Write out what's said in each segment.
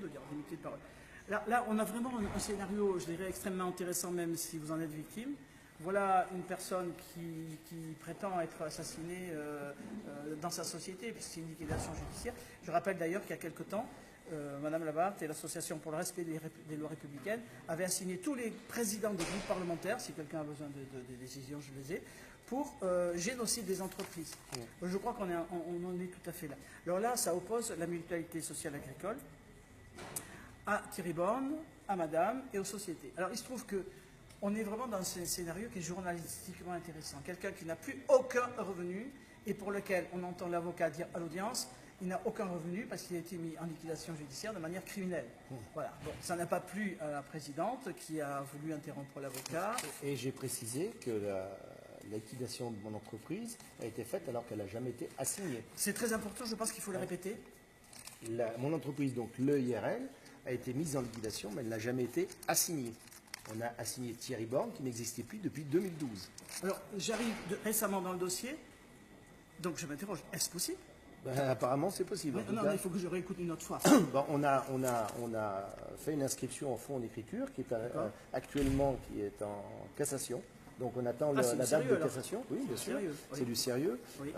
d'audience, limité de parole. Là, on a vraiment un scénario, je dirais, extrêmement intéressant, même si vous en êtes victime. Voilà une personne qui prétend être assassinée dans sa société, puisque c'est une liquidation judiciaire. Je rappelle d'ailleurs qu'il y a quelque temps, Madame Labarthe et l'Association pour le respect des lois républicaines avaient assigné tous les présidents des groupes parlementaires, si quelqu'un a besoin de décisions, je les ai, pour génocide des entreprises. Je crois qu'on en est tout à fait là. Alors là, ça oppose la mutualité sociale agricole à Thierry Borne, à Madame et aux sociétés. Alors il se trouve que on est vraiment dans un scénario qui est journalistiquement intéressant. Quelqu'un qui n'a plus aucun revenu et pour lequel on entend l'avocat dire à l'audience il n'a aucun revenu parce qu'il a été mis en liquidation judiciaire de manière criminelle. Voilà. Bon, ça n'a pas plu à la présidente qui a voulu interrompre l'avocat. Et j'ai précisé que la liquidation de mon entreprise a été faite alors qu'elle n'a jamais été assignée. C'est très important, je pense qu'il faut le répéter. Mon entreprise, donc l'EIRL, a été mise en liquidation, mais elle n'a jamais été assignée. On a assigné Thierry Borne, qui n'existait plus depuis 2012. Alors, j'arrive récemment dans le dossier, donc je m'interroge, est-ce possible? Ben, apparemment, c'est possible. Non, il faut que je réécoute une autre fois. Bon, on a fait une inscription en fonds d'écriture qui est actuellement en cassation. Donc on attend la date de cassation. Oui, bien sûr, c'est du sérieux. Oui.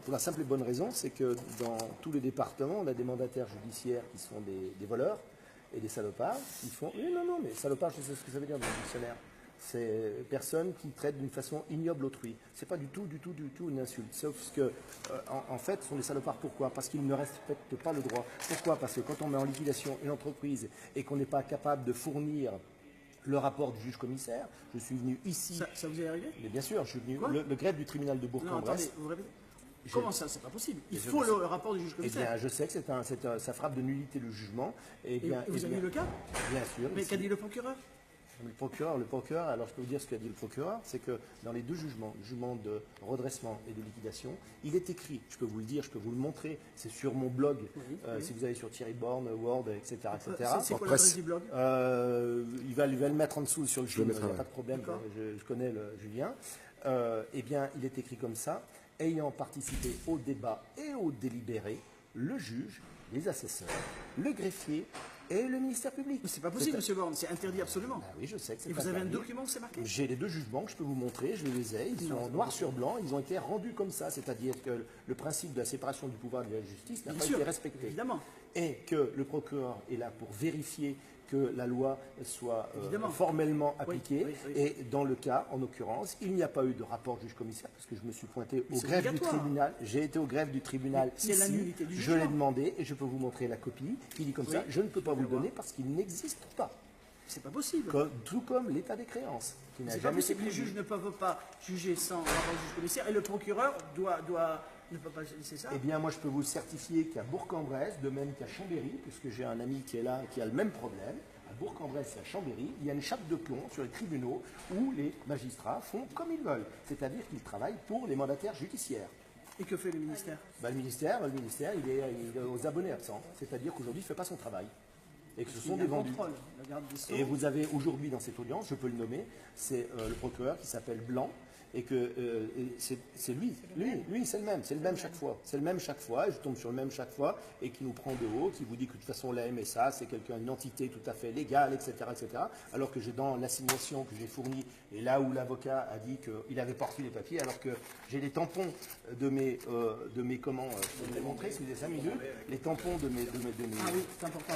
Pour la simple et bonne raison, c'est que dans tous les départements, on a des mandataires judiciaires qui sont des voleurs et des salopards qui font... Oui, non, mais salopard, je sais ce que ça veut dire dans le dictionnaire. C'est personnes qui traitent d'une façon ignoble autrui. C'est pas du tout une insulte. Sauf que, en fait, ce sont des salopards. Pourquoi? Parce qu'ils ne respectent pas le droit. Pourquoi? Parce que quand on met en liquidation une entreprise et qu'on n'est pas capable de fournir le rapport du juge-commissaire, je suis venu ici... Ça vous est arrivé? Mais bien sûr, je suis venu... Le greffe du tribunal de Bourg-en-Bresse... Non, attendez, vous répétez. Comment ça? C'est pas possible. Il faut le rapport du juge-commissaire. Eh bien, je sais que ça frappe de nullité le jugement. Et vous avez eu le cas? Bien sûr. Mais qu'a dit le procureur? Le procureur, alors je peux vous dire ce qu'a dit le procureur, c'est que dans les deux jugements, le jugement de redressement et de liquidation, il est écrit, je peux vous le dire, je peux vous le montrer, c'est sur mon blog, si vous allez sur Thierry Borne, Word, etc. C'est quoi l'adresse du blog? Il va le mettre en dessous sur le film, il n'y a pas de problème, je connais le Julien. Eh bien, il est écrit comme ça, ayant participé au débat et au délibéré, le juge, les assesseurs, le greffier, et le ministère public. Mais c'est pas possible, monsieur Borne, c'est interdit absolument. Ah oui, je sais que c'est Et vous avez un document où c'est marqué? J'ai les deux jugements que je peux vous montrer, je les ai, ils sont noir sur blanc, ils ont été rendus comme ça, c'est-à-dire que le principe de la séparation du pouvoir et de la justice n'a pas été respecté. Évidemment. Et que le procureur est là pour vérifier que la loi soit formellement appliquée. Et dans le cas, en l'occurrence, il n'y a pas eu de rapport juge-commissaire, parce que je me suis pointé au greffe du tribunal. J'ai été au greffe du tribunal ici, je l'ai demandé, et je peux vous montrer la copie, qui dit comme ça, je ne peux pas vous le donner parce qu'il n'existe pas. C'est pas possible. Tout comme l'état des créances, qui n'a jamais jamais été prévu. Les juges ne peuvent pas juger sans rapport juge-commissaire, et le procureur ne peut pas laisser ça. Eh bien, moi, je peux vous le certifier qu'à Bourg-en-Bresse, de même qu'à Chambéry, puisque j'ai un ami qui est là, qui a le même problème, à Bourg-en-Bresse et à Chambéry, il y a une chape de plomb sur les tribunaux où les magistrats font comme ils veulent. C'est-à-dire qu'ils travaillent pour les mandataires judiciaires. Et que fait le ministère? Le ministère, il est aux abonnés absents. C'est-à-dire qu'aujourd'hui, il ne fait pas son travail. Et que ce sont des vendus. Et vous avez aujourd'hui dans cette audience, je peux le nommer, c'est le procureur qui s'appelle Blanc, et que c'est lui, c'est le même chaque fois. C'est le même chaque fois, et je tombe sur le même chaque fois, et qui nous prend de haut, qui vous dit que de toute façon la MSA, c'est une entité tout à fait légale, etc., etc. Alors que j'ai dans l'assignation que j'ai fournie, et là où l'avocat a dit qu'il avait pas reçu les papiers, alors que j'ai les tampons de mes comment, je vais vous les montrer, si vous avez 5 minutes, les tampons de mes ah oui, c'est important.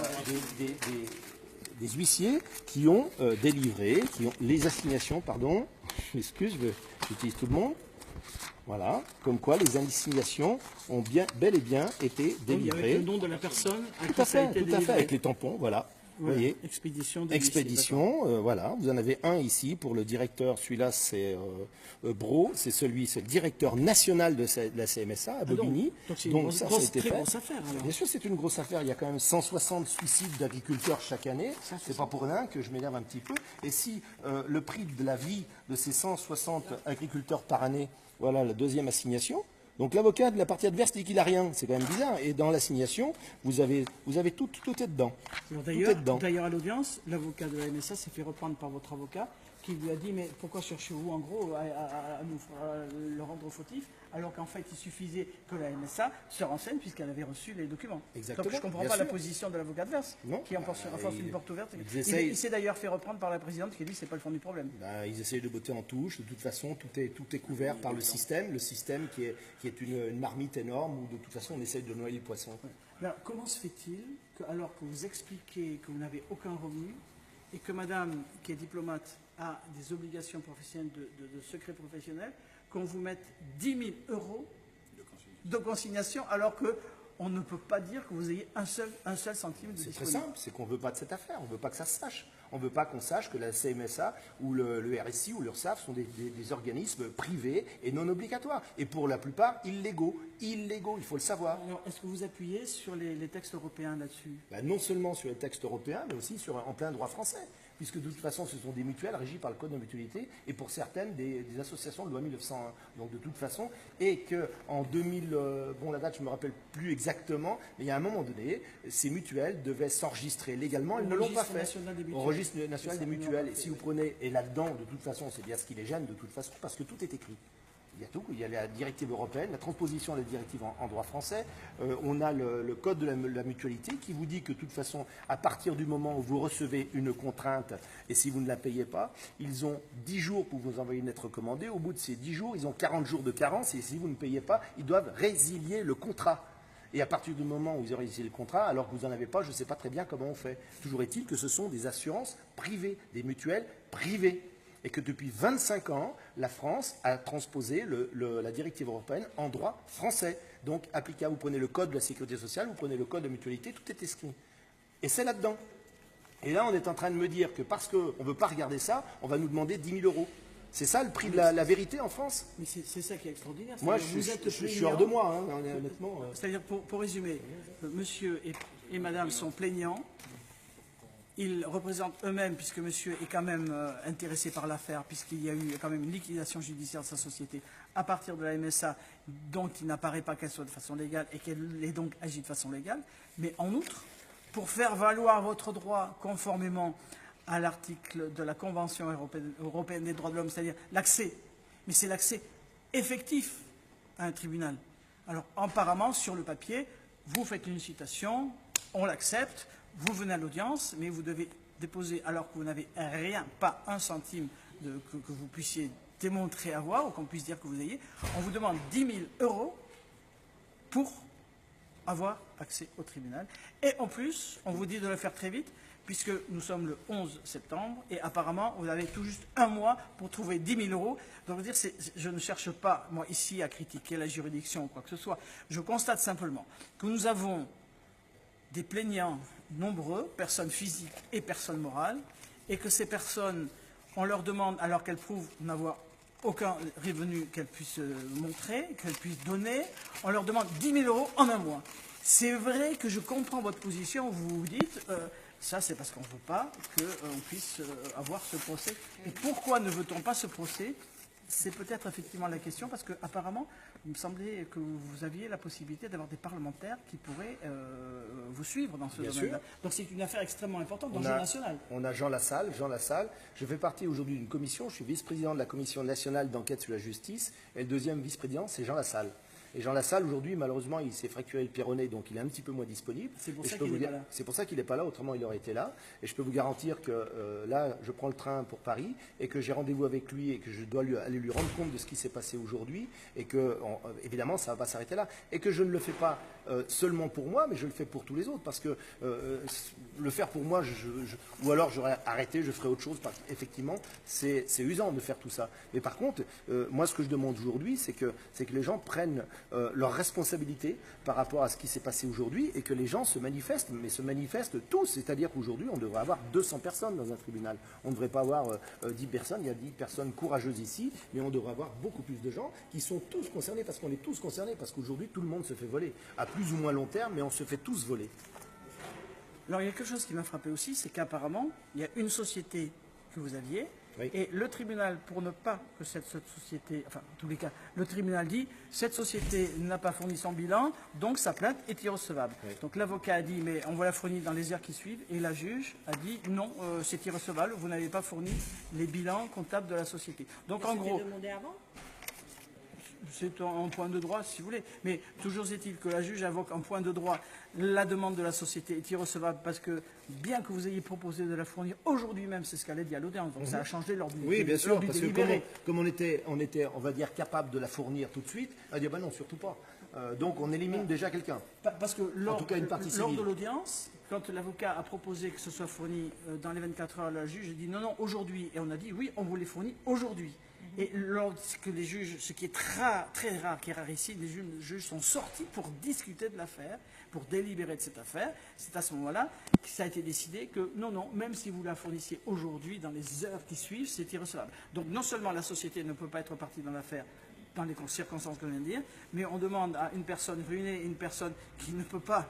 Des huissiers qui ont délivré, qui ont les assignations, pardon, je m'excuse, j'utilise tout le monde, voilà, comme quoi les assignations ont bel et bien été délivrées. Avec le nom de la personne tout à fait, avec les tampons, voilà. Vous voyez, expédition, voilà. Vous en avez un ici pour le directeur. Celui-là, c'est Bro. C'est le directeur national de la CMSA à Bobigny. Donc c'est une très grosse affaire. Alors. Bien sûr, c'est une grosse affaire. Il y a quand même 160 suicides d'agriculteurs chaque année. C'est pas pour rien que je m'énerve un petit peu. Et si le prix de la vie de ces 160 agriculteurs par année, voilà la deuxième assignation. Donc l'avocat de la partie adverse dit qu'il n'a rien, c'est quand même bizarre. Et dans l'assignation, vous avez tout est dedans. D'ailleurs, à l'audience, l'avocat de la MSA s'est fait reprendre par votre avocat qui lui a dit mais pourquoi cherchez-vous en gros à le rendre fautif alors qu'en fait il suffisait que la MSA se renseigne puisqu'elle avait reçu les documents. Exactement. Donc je ne comprends pas la position de l'avocat adverse qui enfonce une porte ouverte. Il s'est d'ailleurs fait reprendre par la présidente qui dit que ce n'est pas le fond du problème. Ils essayent de botter en touche. De toute façon, tout est couvert par le système qui est une marmite énorme où de toute façon on essaye de noyer le poisson. Ouais. Alors, comment se fait-il que alors que vous expliquez que vous n'avez aucun revenu et que madame qui est diplomate a des obligations professionnelles de secret professionnel, qu'on vous mette 10 000 euros de consignation alors qu'on ne peut pas dire que vous ayez un seul centime de disponible. C'est très simple, c'est qu'on ne veut pas de cette affaire, on ne veut pas que ça se sache. On ne veut pas qu'on sache que la CMSA ou le RSI ou l'URSSAF sont des organismes privés et non obligatoires. Et pour la plupart, illégaux, il faut le savoir. Alors, est-ce que vous appuyez sur les textes européens là-dessus? Non seulement sur les textes européens, mais aussi en plein droit français. Puisque de toute façon, ce sont des mutuelles régies par le Code de mutualité et pour certaines, des associations de loi 1901. Donc de toute façon, et qu'en 2000, la date, je ne me rappelle plus exactement, mais il y a un moment donné, ces mutuelles devaient s'enregistrer légalement, elles ne l'ont pas fait. Au registre national des mutuelles. Et si vous prenez, et là-dedans, de toute façon, c'est bien ce qui les gêne, de toute façon, parce que tout est écrit. Il y a tout, il y a la directive européenne, la transposition de la directive en droit français, on a le code de la mutualité qui vous dit que de toute façon, à partir du moment où vous recevez une contrainte, et si vous ne la payez pas, ils ont 10 jours pour vous envoyer une lettre recommandée, au bout de ces 10 jours, ils ont 40 jours de carence, et si vous ne payez pas, ils doivent résilier le contrat. Et à partir du moment où vous aurez résilié le contrat, alors que vous n'en avez pas, je ne sais pas très bien comment on fait. Toujours est-il que ce sont des assurances privées, des mutuelles privées. Et que depuis 25 ans, la France a transposé la directive européenne en droit français. Donc applicable, vous prenez le code de la sécurité sociale, vous prenez le code de mutualité, tout est inscrit. Et c'est là-dedans. Et là, on est en train de me dire que parce qu'on ne veut pas regarder ça, on va nous demander 10 000 euros. C'est ça le prix de la vérité en France? Mais c'est ça qui est extraordinaire. Moi, je suis hors de moi, hein, honnêtement. C'est-à-dire, pour résumer, monsieur et madame sont plaignants. Ils représentent eux-mêmes, puisque monsieur est quand même intéressé par l'affaire, puisqu'il y a eu quand même une liquidation judiciaire de sa société à partir de la MSA, dont il n'apparaît pas qu'elle soit de façon légale et qu'elle est donc agit de façon légale. Mais en outre, pour faire valoir votre droit conformément à l'article de la Convention européenne des droits de l'homme, c'est-à-dire l'accès, mais c'est l'accès effectif à un tribunal. Alors apparemment, sur le papier, vous faites une citation, on l'accepte, vous venez à l'audience, mais vous devez déposer, alors que vous n'avez rien, pas un centime que vous puissiez démontrer avoir, ou qu'on puisse dire que vous ayez, on vous demande 10 000 euros pour avoir accès au tribunal. Et en plus, on vous dit de le faire très vite, puisque nous sommes le 11 septembre, et apparemment, vous avez tout juste un mois pour trouver 10 000 euros. Donc, je ne cherche pas, moi, ici, à critiquer la juridiction ou quoi que ce soit. Je constate simplement que nous avons des plaignants nombreux, personnes physiques et personnes morales, et que ces personnes, on leur demande, alors qu'elles prouvent n'avoir aucun revenu qu'elles puissent montrer, qu'elles puissent donner, on leur demande 10 000 euros en un mois. C'est vrai que je comprends votre position, vous vous dites, ça c'est parce qu'on ne veut pas qu'on puisse avoir ce procès. Et pourquoi ne veut-on pas ce procès? C'est peut-être effectivement la question, parce qu'apparemment, il me semblait que vous aviez la possibilité d'avoir des parlementaires qui pourraient vous suivre dans ce domaine-là. Donc c'est une affaire extrêmement importante d'enjeu national. On a Jean Lassalle. Je fais partie aujourd'hui d'une commission, je suis vice-président de la commission nationale d'enquête sur la justice, et le deuxième vice-président, c'est Jean Lassalle. Et Jean Lassalle, aujourd'hui, malheureusement, il s'est fracturé le péroné, donc il est un petit peu moins disponible. C'est pour ça qu'il n'est pas là. C'est pour ça qu'il n'est pas là, autrement il aurait été là. Et je peux vous garantir que là, je prends le train pour Paris et que j'ai rendez-vous avec lui et que je dois aller lui rendre compte de ce qui s'est passé aujourd'hui et que, évidemment, ça ne va pas s'arrêter là. Et que je ne le fais pas seulement pour moi, mais je le fais pour tous les autres. Parce que le faire pour moi, ou alors j'aurais arrêté, je ferais autre chose. Parce qu'effectivement, c'est usant de faire tout ça. Mais par contre, moi, ce que je demande aujourd'hui, c'est que les gens prennent leurs responsabilités par rapport à ce qui s'est passé aujourd'hui et que les gens se manifestent, mais se manifestent tous. C'est-à-dire qu'aujourd'hui, on devrait avoir 200 personnes dans un tribunal. On ne devrait pas avoir 10 personnes, il y a 10 personnes courageuses ici, mais on devrait avoir beaucoup plus de gens qui sont tous concernés, parce qu'on est tous concernés, parce qu'aujourd'hui, tout le monde se fait voler. À plus ou moins long terme, mais on se fait tous voler. Alors, il y a quelque chose qui m'a frappé aussi, c'est qu'apparemment, il y a une société que vous aviez Oui. Et le tribunal, pour ne pas que cette société, enfin en tous les cas, le tribunal dit, cette société n'a pas fourni son bilan, donc sa plainte est irrecevable. Oui. Donc l'avocat a dit, mais on va la fournir dans les heures qui suivent, et la juge a dit, non, c'est irrecevable, vous n'avez pas fourni les bilans comptables de la société. Donc en gros... demandé avant ? C'est un point de droit, si vous voulez. Mais toujours est-il que la juge invoque un point de droit. La demande de la société est irrecevable parce que, bien que vous ayez proposé de la fournir aujourd'hui même, c'est ce qu'elle a dit à l'audience. Donc ça a changé l'ordre du Oui, bien sûr, parce que comme on était, on va dire, capable de la fournir tout de suite, elle a dit, non, surtout pas. Donc on élimine déjà quelqu'un. Parce que lors de l'audience, quand l'avocat a proposé que ce soit fourni dans les 24 heures, la juge a dit non, aujourd'hui. Et on a dit oui, on vous les fournit aujourd'hui. Et lorsque les juges, ce qui est très rare, qui est rare ici, les juges sont sortis pour discuter de l'affaire, pour délibérer de cette affaire. C'est à ce moment-là que ça a été décidé que non, même si vous la fournissiez aujourd'hui, dans les heures qui suivent, c'est irrecevable. Donc non seulement la société ne peut pas être partie dans l'affaire, dans les circonstances que je viens de dire, mais on demande à une personne ruinée, une personne qui ne peut pas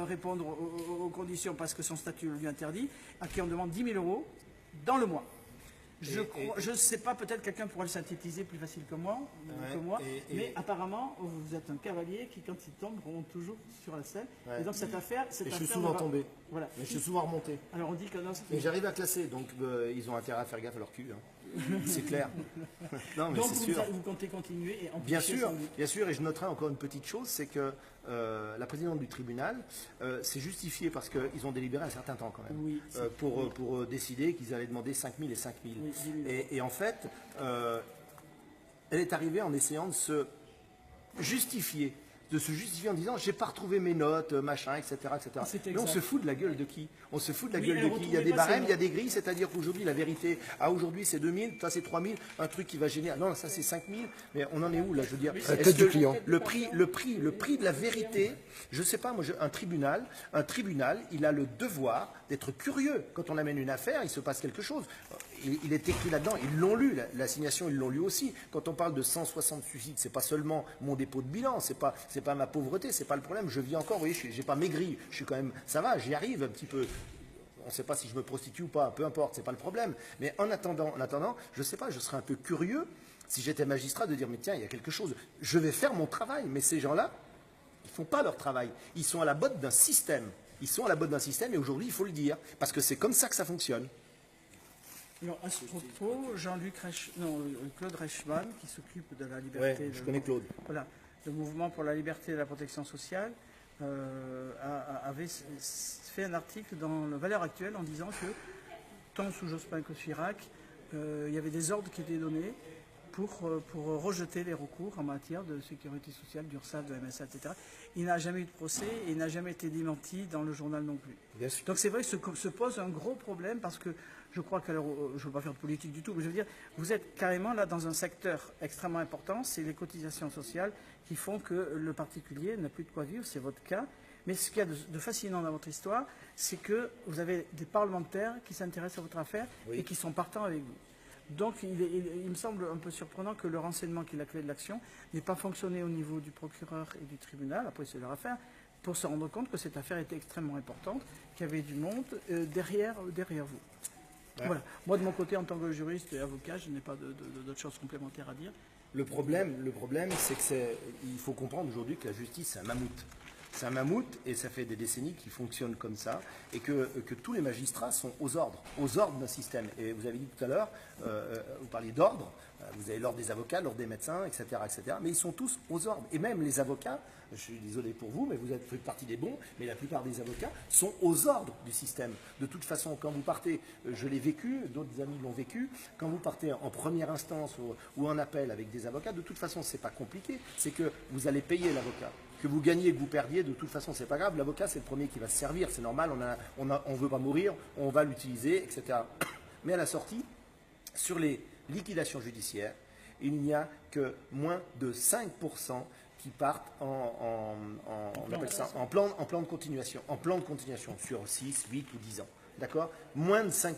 répondre aux conditions parce que son statut le lui interdit, à qui on demande 10 000 € dans le mois. Je ne sais pas, peut-être quelqu'un pourra le synthétiser plus facile que moi, mais apparemment, vous êtes un cavalier qui, quand il tombe, remonte toujours sur la selle. Ouais. Et donc cette affaire... je suis souvent tombé. Voilà. Mais je suis souvent remonté. Alors on dit que non... Et j'arrive à classer, donc ils ont intérêt à faire gaffe à leur cul. Hein. C'est clair. Non, mais donc c'est sûr. Vous comptez continuer et bien sûr, et je noterai encore une petite chose, c'est que la présidente du tribunal s'est justifiée parce qu'ils ont délibéré un certain temps quand même, oui, pour décider qu'ils allaient demander 5 000 et 5 000. Oui, et en fait, elle est arrivée en essayant de se justifier en disant j'ai pas retrouvé mes notes, machin, etc. Mais on se fout de la gueule de qui? On se fout de la gueule de qui? Il y a des barèmes, il y a des grilles, c'est-à-dire qu'aujourd'hui la vérité, aujourd'hui c'est 2000, ça c'est 3000, un truc qui va gêner, non ça c'est 5000, mais on en est où là? Je veux dire, du client. Le prix de la vérité, je sais pas, moi un tribunal, il a le devoir d'être curieux. Quand on amène une affaire, il se passe quelque chose. Il est écrit là-dedans, ils l'ont lu, l'assignation ils l'ont lu aussi. Quand on parle de 160 suicides, c'est pas seulement mon dépôt de bilan, c'est pas ma pauvreté, c'est pas le problème. Je vis encore, vous voyez, j'ai pas maigri, je suis quand même, ça va, j'y arrive un petit peu. On ne sait pas si je me prostitue ou pas, peu importe, c'est pas le problème. Mais en attendant, je sais pas, je serais un peu curieux si j'étais magistrat de dire mais tiens, il y a quelque chose, je vais faire mon travail. Mais ces gens-là, ils font pas leur travail, ils sont à la botte d'un système. Et aujourd'hui, il faut le dire, parce que c'est comme ça que ça fonctionne. Alors, à ce propos, Claude Reichmann, qui s'occupe de la liberté... Ouais, je connais Claude. Voilà, le mouvement pour la liberté et la protection sociale avait fait un article dans le Valeurs Actuelles en disant que, tant sous Jospin que Chirac, il y avait des ordres qui étaient donnés pour rejeter les recours en matière de sécurité sociale, d'URSSAF, de MSA, etc. Il n'a jamais eu de procès et il n'a jamais été démenti dans le journal non plus. Bien sûr. Donc c'est vrai que se pose un gros problème parce que je crois que, je ne veux pas faire de politique du tout, mais je veux dire, vous êtes carrément là dans un secteur extrêmement important, c'est les cotisations sociales qui font que le particulier n'a plus de quoi vivre, c'est votre cas. Mais ce qu'il y a de fascinant dans votre histoire, c'est que vous avez des parlementaires qui s'intéressent à votre affaire et qui sont partants avec vous. Donc il me semble un peu surprenant que le renseignement qui est la clé de l'action n'ait pas fonctionné au niveau du procureur et du tribunal, après c'est leur affaire, pour se rendre compte que cette affaire était extrêmement importante, qu'il y avait du monde derrière vous. Ouais. Voilà. Moi de mon côté, en tant que juriste et avocat, je n'ai pas d'autres choses complémentaires à dire. Le problème c'est qu'il faut comprendre aujourd'hui que la justice c'est un mammouth. C'est un mammouth et ça fait des décennies qu'il fonctionne comme ça et que tous les magistrats sont aux ordres d'un système. Et vous avez dit tout à l'heure, vous parliez d'ordre, vous avez l'ordre des avocats, l'ordre des médecins, etc., mais ils sont tous aux ordres. Et même les avocats, je suis désolé pour vous, mais vous faites partie des bons, mais la plupart des avocats sont aux ordres du système. De toute façon, quand vous partez, je l'ai vécu, d'autres amis l'ont vécu, quand vous partez en première instance ou en appel avec des avocats, de toute façon, c'est pas compliqué, c'est que vous allez payer l'avocat. Que vous gagnez, que vous perdiez, de toute façon, c'est pas grave. L'avocat, c'est le premier qui va se servir, c'est normal, on veut pas mourir, on va l'utiliser, etc. Mais à la sortie, sur les liquidations judiciaires, il n'y a que moins de 5% qui partent en plan de continuation, sur 6, 8 ou 10 ans. D'accord? Moins de 5%.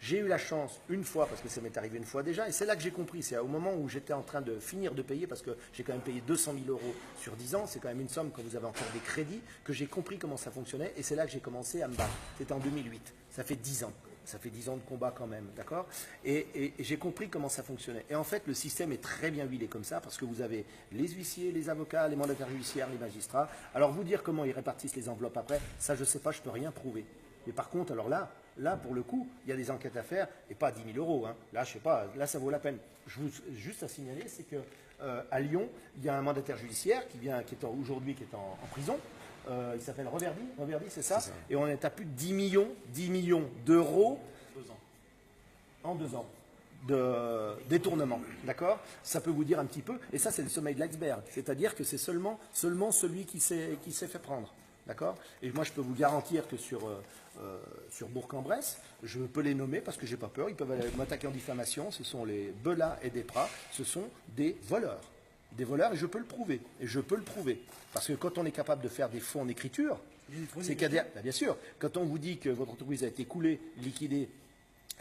J'ai eu la chance une fois, parce que ça m'est arrivé une fois déjà, et c'est là que j'ai compris, c'est au moment où j'étais en train de finir de payer, parce que j'ai quand même payé 200 000 € sur 10 ans, c'est quand même une somme quand vous avez encore des crédits, que j'ai compris comment ça fonctionnait, et c'est là que j'ai commencé à me battre. C'était en 2008, ça fait 10 ans. Ça fait 10 ans de combat quand même, d'accord? Et j'ai compris comment ça fonctionnait. Et en fait, le système est très bien huilé comme ça, parce que vous avez les huissiers, les avocats, les mandataires judiciaires, les magistrats. Alors vous dire comment ils répartissent les enveloppes après, ça je ne sais pas, je ne peux rien prouver. Mais par contre, alors là, pour le coup, il y a des enquêtes à faire, et pas à 10 000 euros. Hein. Là, je sais pas, là, ça vaut la peine. Juste à signaler, c'est qu'à Lyon, il y a un mandataire judiciaire aujourd'hui qui est en prison. Il s'appelle Reverdy, c'est ça? Et on est à plus de 10 millions d'euros en 2 ans de détournement, d'accord? Ça peut vous dire un petit peu, et ça c'est le sommeil de l'iceberg, c'est-à-dire que c'est seulement celui qui s'est fait prendre, d'accord? Et moi je peux vous garantir que sur Bourg-en-Bresse, je peux les nommer parce que j'ai pas peur, ils peuvent m'attaquer en diffamation, ce sont les Belat et Desprats, ce sont des voleurs. Des voleurs, et je peux le prouver. Parce que quand on est capable de faire des faux en écriture, c'est qu'à dire, bien sûr, quand on vous dit que votre entreprise a été coulée, liquidée,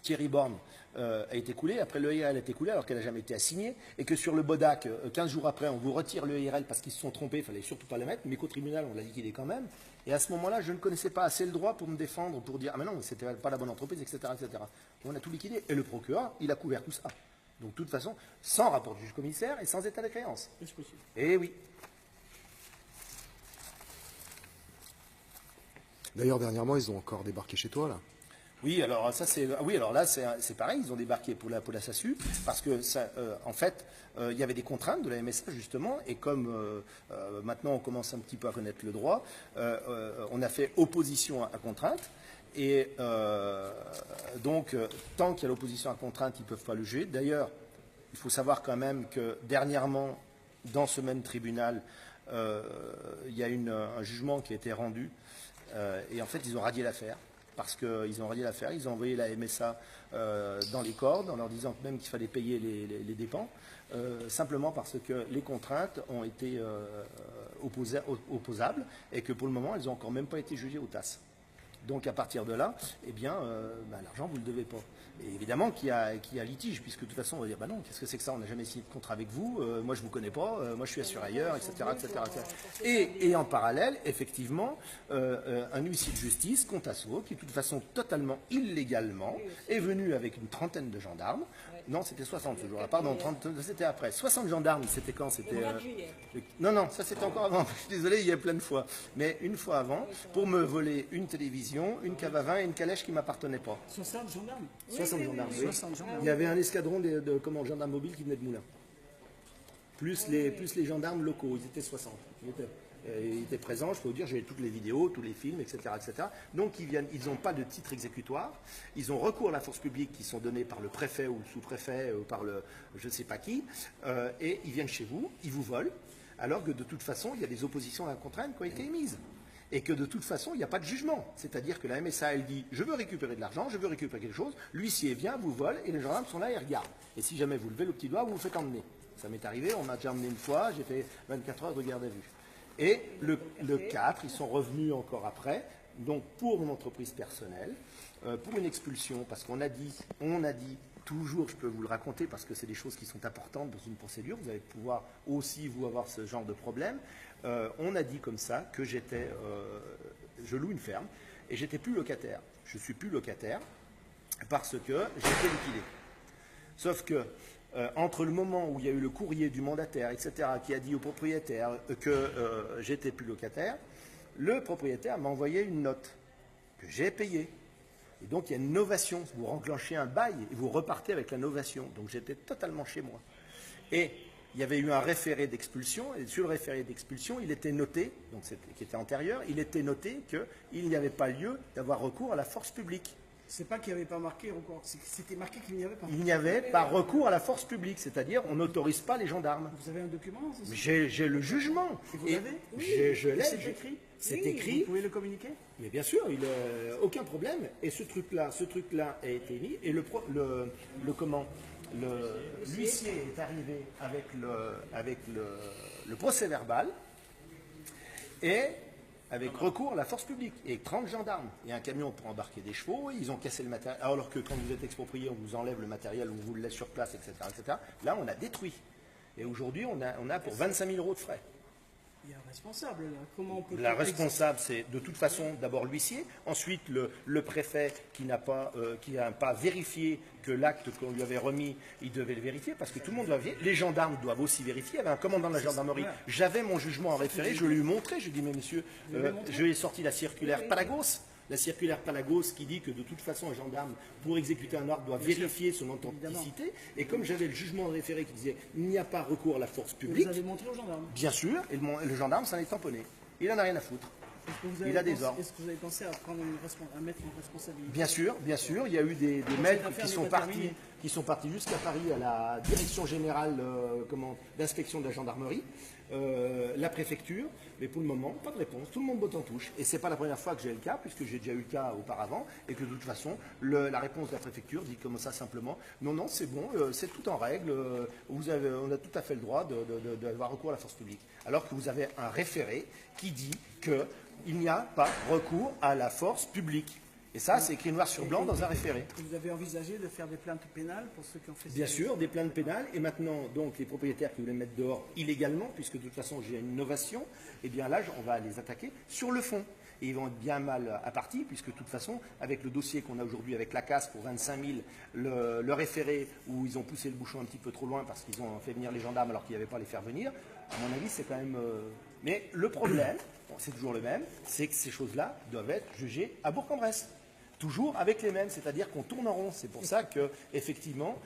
Thierry Borne a été coulé, après le IRL a été coulé alors qu'elle n'a jamais été assignée, et que sur le BODAC, 15 jours après, on vous retire le IRL parce qu'ils se sont trompés, il ne fallait surtout pas le mettre, mais qu'au tribunal, on l'a liquidé quand même. Et à ce moment-là, je ne connaissais pas assez le droit pour me défendre, pour dire « Ah mais non, c'était pas la bonne entreprise, etc. etc. » On a tout liquidé. Et le procureur, il a couvert tout ça. Donc, de toute façon, sans rapport du juge commissaire et sans état de créance. C'est possible. Eh oui. D'ailleurs, dernièrement, ils ont encore débarqué chez toi, là. Oui, alors ça là c'est pareil, ils ont débarqué pour la SASU parce que ça, en fait, il y avait des contraintes de la MSA justement, et comme maintenant on commence un petit peu à connaître le droit, on a fait opposition à contrainte. Et donc, tant qu'il y a l'opposition à contrainte, ils ne peuvent pas le juger. D'ailleurs, il faut savoir quand même que dernièrement, dans ce même tribunal, il y a un jugement qui a été rendu. Et en fait, ils ont radié l'affaire. Parce qu'ils ont radié l'affaire, ils ont envoyé la MSA dans les cordes en leur disant même qu'il fallait payer les dépenses, simplement parce que les contraintes ont été opposables et que pour le moment, elles n'ont encore même pas été jugées au TAS. Donc à partir de là, eh bien, l'argent, vous ne le devez pas. Et évidemment qu'il y a litige, puisque de toute façon, on va dire, bah non, qu'est-ce que c'est que ça? On n'a jamais signé de contrat avec vous, moi je ne vous connais pas, moi je suis assuré ailleurs, etc. etc., etc. Et en parallèle, effectivement, un huissier de justice, Contasso, qui de toute façon totalement illégalement, est venu avec une trentaine de gendarmes. Non, c'était 60 ce jour-là, pardon, 30, c'était après. 60 gendarmes, c'était quand? C'était non, ça c'était encore avant. Je suis désolé, il y a plein de fois. Mais une fois avant, pour me voler une télévision, une cave à vin et une calèche qui ne m'appartenait pas. 60 gendarmes? 60 gendarmes, oui. 60 gendarmes. Il y avait un escadron de gendarmes mobiles qui venaient de Moulins. Plus les gendarmes locaux, ils étaient 60. Ils étaient présents, je peux vous dire, j'ai toutes les vidéos, tous les films, etc. etc. Donc ils n'ont pas de titre exécutoire, ils ont recours à la force publique qui sont donnés par le préfet ou le sous-préfet ou par le je ne sais pas qui, et ils viennent chez vous, ils vous volent, alors que de toute façon, il y a des oppositions à la contrainte qui ont été émises. Et que de toute façon, il n'y a pas de jugement. C'est-à-dire que la MSA, elle dit, je veux récupérer de l'argent, je veux récupérer quelque chose, l'huissier vient, vous vole, et les gendarmes sont là et regardent. Et si jamais vous levez le petit doigt, vous vous faites emmener. Ça m'est arrivé, on m'a déjà emmené une fois, j'ai fait 24 heures de garde à vue. Et le 4, ils sont revenus encore après, donc pour mon entreprise personnelle, pour une expulsion, parce qu'on a dit, toujours, je peux vous le raconter, parce que c'est des choses qui sont importantes dans une procédure, vous allez pouvoir aussi, vous, avoir ce genre de problème. On a dit comme ça que je loue une ferme, et j'étais plus locataire. Je suis plus locataire, parce que j'ai été liquidé. Sauf que, entre le moment où il y a eu le courrier du mandataire, etc., qui a dit au propriétaire que j'étais plus locataire, le propriétaire m'a envoyé une note que j'ai payée. Et donc il y a une novation, vous renclenchez un bail et vous repartez avec la novation. Donc j'étais totalement chez moi. Et il y avait eu un référé d'expulsion, et sur le référé d'expulsion, il était noté, donc qui était antérieur, il était noté qu'il n'y avait pas lieu d'avoir recours à la force publique. C'est pas qu'il n'y avait pas marqué recours, c'était marqué qu'il n'y avait pas. Il n'y avait pas recours à la force publique, c'est-à-dire on n'autorise pas les gendarmes. Vous avez un document? J'ai le jugement. Et vous l'avez? Je l'ai. C'est écrit? C'est écrit. Vous pouvez le communiquer? Mais bien sûr, aucun problème. Et ce truc-là a été mis. Et l'huissier est arrivé avec le procès verbal et avec recours à la force publique et 30 gendarmes et un camion pour embarquer des chevaux. Ils ont cassé le matériel. Alors que quand vous êtes exproprié, on vous enlève le matériel, on vous le laisse sur place, etc., etc. Là, on a détruit. Et aujourd'hui, on a pour 25 000 € de frais. Il y a un responsable, là. Comment on peut... La responsable, c'est de toute façon d'abord l'huissier, ensuite le préfet qui n'a pas vérifié que l'acte qu'on lui avait remis, il devait le vérifier, parce que tout le monde doit vérifier. Les gendarmes doivent aussi vérifier. Il y avait un commandant de la gendarmerie. J'avais mon jugement en référé, je lui ai montré, je lui ai dit, mais monsieur, je lui ai sorti la circulaire Palagos. La circulaire Palagos qui dit que de toute façon un gendarme, pour exécuter un ordre, doit vérifier son authenticité. Et comme j'avais le jugement référé qui disait il n'y a pas recours à la force publique. Vous avez montré au gendarme? Bien sûr, et le gendarme s'en est tamponné. Il n'en a rien à foutre. Il a des ordres. Est-ce que vous avez pensé à mettre une responsabilité? Bien sûr, bien sûr. Il y a eu des maîtres qui sont partis jusqu'à Paris à la direction générale d'inspection de la gendarmerie, la préfecture, mais pour le moment, pas de réponse. Tout le monde botte en touche. Et ce n'est pas la première fois que j'ai le cas, puisque j'ai déjà eu le cas auparavant, et que de toute façon, la réponse de la préfecture dit comme ça simplement, non, non, c'est bon, c'est tout en règle, on a tout à fait le droit d'avoir recours à la force publique. Alors que vous avez un référé qui dit qu'il n'y a pas recours à la force publique. Et ça, c'est écrit noir sur blanc dans un référé. Vous avez envisagé de faire des plaintes pénales pour ceux qui ont fait ça? Bien sûr, des plaintes pénales. Et maintenant, donc, les propriétaires qui voulaient me mettre dehors illégalement, puisque de toute façon, j'ai une innovation, eh bien là, on va les attaquer sur le fond. Et ils vont être bien mal à partie, puisque de toute façon, avec le dossier qu'on a aujourd'hui avec la casse pour 25 000, le référé où ils ont poussé le bouchon un petit peu trop loin parce qu'ils ont fait venir les gendarmes alors qu'il n'y avait pas à les faire venir, à mon avis, c'est quand même... Mais le problème, c'est toujours le même, c'est que ces choses-là doivent être jugées à Bourg-en-Bresse. Toujours avec les mêmes, c'est-à-dire qu'on tourne en rond. C'est pour ça que, effectivement,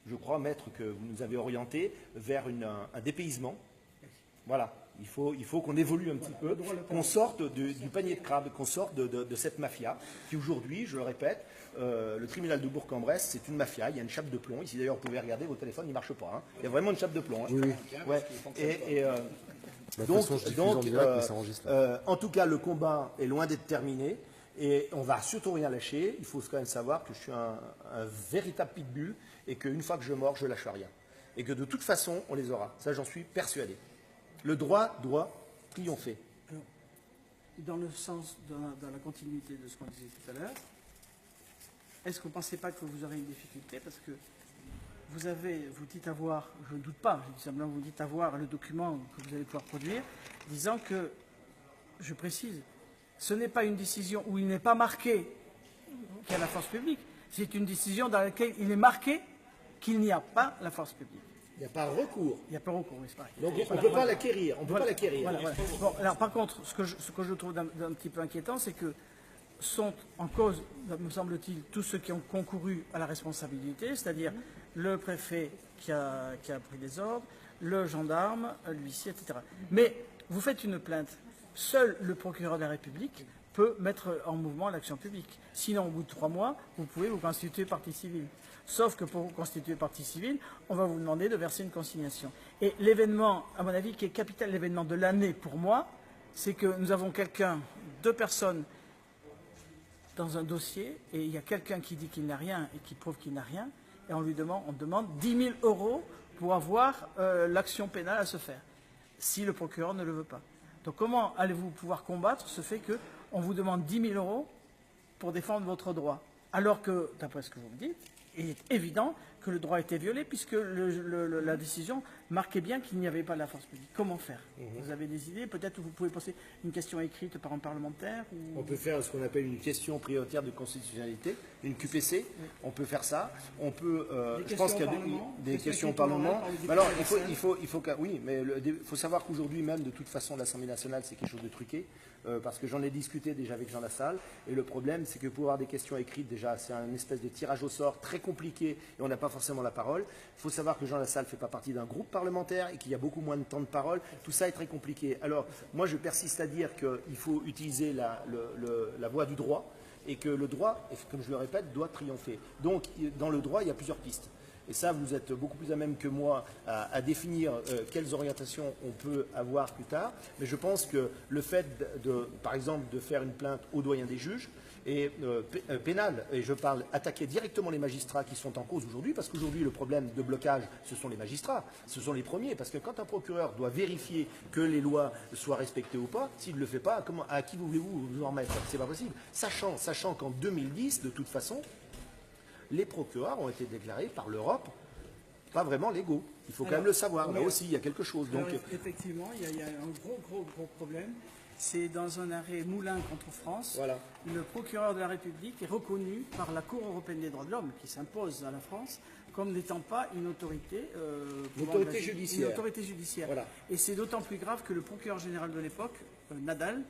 je crois, maître, que vous nous avez orienté vers un dépaysement. Voilà, il faut qu'on évolue un petit peu, qu'on sorte du panier de crabe, qu'on sorte de cette mafia, qui aujourd'hui, je le répète, le tribunal de Bourg-en-Bresse, c'est une mafia, il y a une chape de plomb. Ici d'ailleurs, vous pouvez regarder, vos téléphones, ils ne marchent pas. Hein. Il y a vraiment une chape de plomb. Hein. Oui. Ouais. Donc, en tout cas, le combat est loin d'être terminé. Et on ne va surtout rien lâcher. Il faut quand même savoir que je suis un véritable pitbull et qu'une fois que je mords, je lâche rien. Et que de toute façon, on les aura. Ça, j'en suis persuadé. Le droit doit triompher. Alors, dans le sens, dans la continuité de ce qu'on disait tout à l'heure, est-ce que vous ne pensez pas que vous aurez une difficulté? Parce que vous dites avoir, je ne doute pas, je dis simplement, vous dites avoir le document que vous allez pouvoir produire, disant que, je précise, ce n'est pas une décision où il n'est pas marqué qu'il y a la force publique, c'est une décision dans laquelle il est marqué qu'il n'y a pas la force publique. Il n'y a pas recours. Il n'y a pas recours, mais c'est pareil. Donc on ne peut pas l'acquérir. On peut pas l'acquérir. Voilà. Bon, alors par contre, ce que je trouve d'un petit peu inquiétant, c'est que sont en cause, me semble-t-il, tous ceux qui ont concouru à la responsabilité, c'est-à-dire le préfet qui a pris des ordres, le gendarme, l'huissier, etc. Mais vous faites une plainte. Seul le procureur de la République peut mettre en mouvement l'action publique. Sinon, au bout de 3 mois, vous pouvez vous constituer partie civile. Sauf que pour vous constituer partie civile, on va vous demander de verser une consignation. Et l'événement, à mon avis, qui est capital, l'événement de l'année pour moi, c'est que nous avons deux personnes dans un dossier, et il y a quelqu'un qui dit qu'il n'a rien et qui prouve qu'il n'a rien, et on demande 10 000 € pour avoir l'action pénale à se faire, si le procureur ne le veut pas. Donc comment allez-vous pouvoir combattre ce fait qu'on vous demande 10 000 € pour défendre votre droit? Alors que, d'après ce que vous me dites, il est évident que le droit a été violé puisque la décision marquait bien qu'il n'y avait pas la force publique. Comment faire? Vous avez des idées? Peut-être que vous pouvez poser une question écrite par un parlementaire ou... On peut faire ce qu'on appelle une question prioritaire de constitutionnalité, une QPC. Oui. On peut faire ça. On peut. Je pense qu'il y a des questions au Parlement. Alors, oui, mais il faut savoir qu'aujourd'hui même, de toute façon, l'Assemblée nationale, c'est quelque chose de truqué. Parce que j'en ai discuté déjà avec Jean Lassalle. Et le problème, c'est que pour avoir des questions écrites, déjà, c'est un espèce de tirage au sort très compliqué et on n'a pas forcément la parole. Il faut savoir que Jean Lassalle ne fait pas partie d'un groupe parlementaire et qu'il y a beaucoup moins de temps de parole. Tout ça est très compliqué. Alors, moi, je persiste à dire qu'il faut utiliser la voie du droit et que le droit, comme je le répète, doit triompher. Donc, dans le droit, il y a plusieurs pistes. Et ça, vous êtes beaucoup plus à même que moi à définir quelles orientations on peut avoir plus tard. Mais je pense que le fait, par exemple, de faire une plainte au doyen des juges est pénal, et je parle attaquer directement les magistrats qui sont en cause aujourd'hui, parce qu'aujourd'hui, le problème de blocage, ce sont les magistrats, ce sont les premiers, parce que quand un procureur doit vérifier que les lois soient respectées ou pas, s'il ne le fait pas, à qui voulez-vous vous en remettre? C'est pas possible. Sachant qu'en 2010, de toute façon, les procureurs ont été déclarés par l'Europe pas vraiment légaux. Il faut quand même le savoir. Là aussi, il y a quelque chose. Donc, effectivement, il y a un gros problème. C'est dans un arrêt Moulin contre France. Voilà. Le procureur de la République est reconnu par la Cour européenne des droits de l'homme, qui s'impose à la France, comme n'étant pas une autorité, judiciaire. Voilà. Et c'est d'autant plus grave que le procureur général de l'époque, Nadal,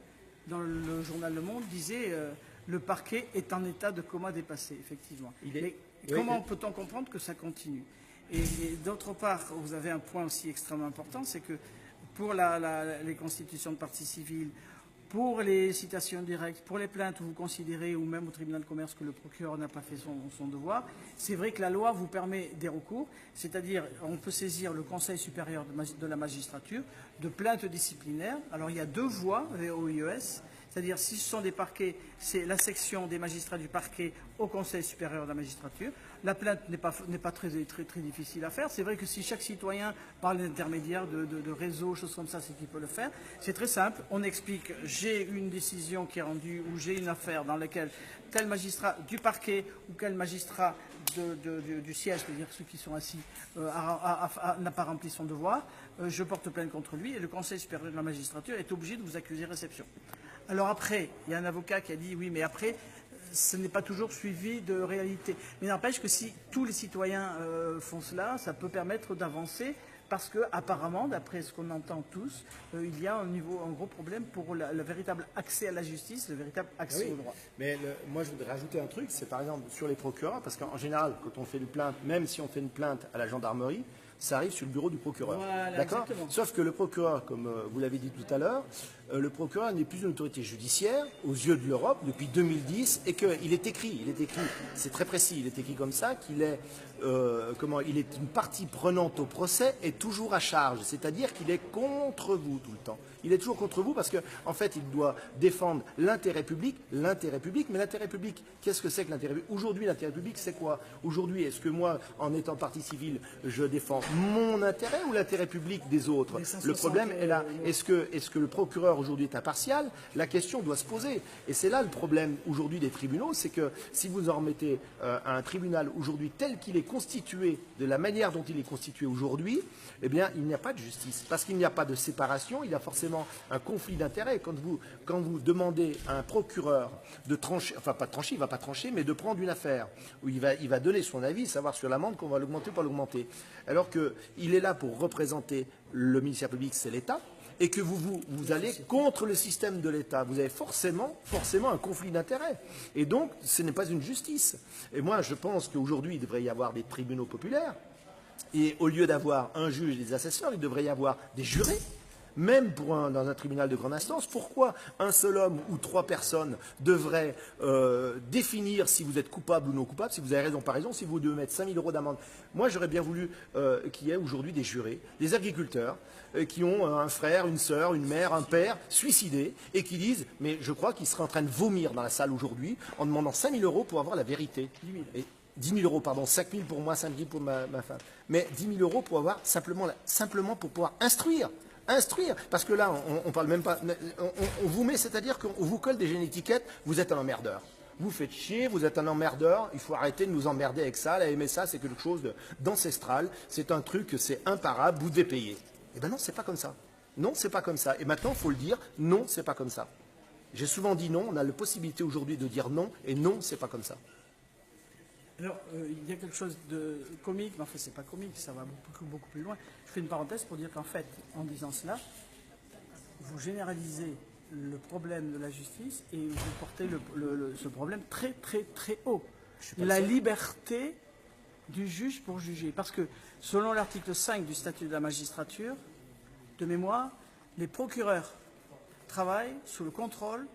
dans le journal Le Monde, disait le parquet est en état de coma dépassé, effectivement. Mais comment peut-on comprendre que ça continue? Et d'autre part, vous avez un point aussi extrêmement important, c'est que pour les constitutions de partie civile, pour les citations directes, pour les plaintes où vous considérez, ou même au tribunal de commerce, que le procureur n'a pas fait son devoir, c'est vrai que la loi vous permet des recours, c'est-à-dire on peut saisir le Conseil supérieur de la magistrature de plaintes disciplinaires. Alors il y a deux voies au IES, c'est-à-dire si ce sont des parquets, c'est la section des magistrats du parquet au Conseil supérieur de la magistrature. La plainte n'est pas très difficile à faire. C'est vrai que si chaque citoyen parle d'intermédiaire, de réseau, choses comme ça, c'est qu'il peut le faire. C'est très simple. On explique, j'ai une décision qui est rendue ou j'ai une affaire dans laquelle tel magistrat du parquet ou quel magistrat du siège, c'est-à-dire ceux qui sont assis, n'a pas rempli son devoir, je porte plainte contre lui et le Conseil supérieur de la magistrature est obligé de vous accuser réception. Alors après, il y a un avocat qui a dit oui, mais après, ce n'est pas toujours suivi de réalité. Mais n'empêche que si tous les citoyens font cela, ça peut permettre d'avancer parce que apparemment, d'après ce qu'on entend tous, il y a un gros problème pour le véritable accès à la justice, le véritable accès au droit. Mais moi, je voudrais rajouter un truc, c'est par exemple sur les procureurs, parce qu'en général, quand on fait une plainte, même si on fait une plainte à la gendarmerie, ça arrive sur le bureau du procureur. Voilà, d'accord ? Sauf que le procureur, comme vous l'avez dit tout à l'heure, le procureur n'est plus une autorité judiciaire aux yeux de l'Europe depuis 2010 et qu'il est écrit, c'est très précis, il est écrit comme ça, qu'il est, il est une partie prenante au procès et toujours à charge, c'est-à-dire qu'il est contre vous tout le temps. Il est toujours contre vous parce qu'en fait, il doit défendre l'intérêt public, mais l'intérêt public, qu'est-ce que c'est que l'intérêt public ? Aujourd'hui, l'intérêt public, c'est quoi ? Aujourd'hui, est-ce que moi, en étant partie civile, je défends mon intérêt ou l'intérêt public des autres ? Le problème est là. Est-ce que le procureur aujourd'hui est impartial ? La question doit se poser. Et c'est là le problème aujourd'hui des tribunaux, c'est que si vous en remettez à un tribunal aujourd'hui tel qu'il est constitué, de la manière dont il est constitué aujourd'hui, eh bien, il n'y a pas de justice. Parce qu'il n'y a pas de séparation, il y a forcément un conflit d'intérêts. Quand vous demandez à un procureur de trancher, enfin pas de trancher, il ne va pas trancher, mais de prendre une affaire où il va donner son avis, savoir sur l'amende qu'on va l'augmenter ou pas l'augmenter. Alors qu'il est là pour représenter le ministère public, c'est l'État, et que vous allez contre le système de l'État. Vous avez forcément un conflit d'intérêts. Et donc, ce n'est pas une justice. Et moi, je pense qu'aujourd'hui, il devrait y avoir des tribunaux populaires. Et au lieu d'avoir un juge et des assesseurs, il devrait y avoir des jurés. Même dans un tribunal de grande instance, pourquoi un seul homme ou 3 personnes devraient définir si vous êtes coupable ou non coupable, si vous avez raison ou pas raison, si vous devez mettre 5 000 € d'amende. Moi, j'aurais bien voulu qu'il y ait aujourd'hui des jurés, des agriculteurs qui ont un frère, une sœur, une mère, un père suicidés et qui disent « mais je crois qu'ils seraient en train de vomir dans la salle aujourd'hui en demandant 5 000 € pour avoir la vérité ». 10 000 €, pardon, 5 000 pour moi, 5 000 pour ma femme. Mais 10 000 € pour avoir simplement pour pouvoir instruire, parce que là, on parle même pas, on vous met, c'est-à-dire qu'on vous colle déjà une étiquette, vous êtes un emmerdeur. Vous faites chier, vous êtes un emmerdeur, il faut arrêter de nous emmerder avec ça, la MSA c'est quelque chose d'ancestral, c'est un truc, c'est imparable, vous devez payer. Eh bien non, c'est pas comme ça. Non, c'est pas comme ça. Et maintenant, il faut le dire, non, c'est pas comme ça. J'ai souvent dit non, on a la possibilité aujourd'hui de dire non, et non, c'est pas comme ça. Alors, il y a quelque chose de comique, mais en fait, c'est pas comique, ça va beaucoup plus loin. Je fais une parenthèse pour dire qu'en fait, en disant cela, vous généralisez le problème de la justice et vous portez ce problème très, très, très haut. La liberté du juge pour juger. Parce que, selon l'article 5 du statut de la magistrature, de mémoire, les procureurs travaillent sous le contrôle,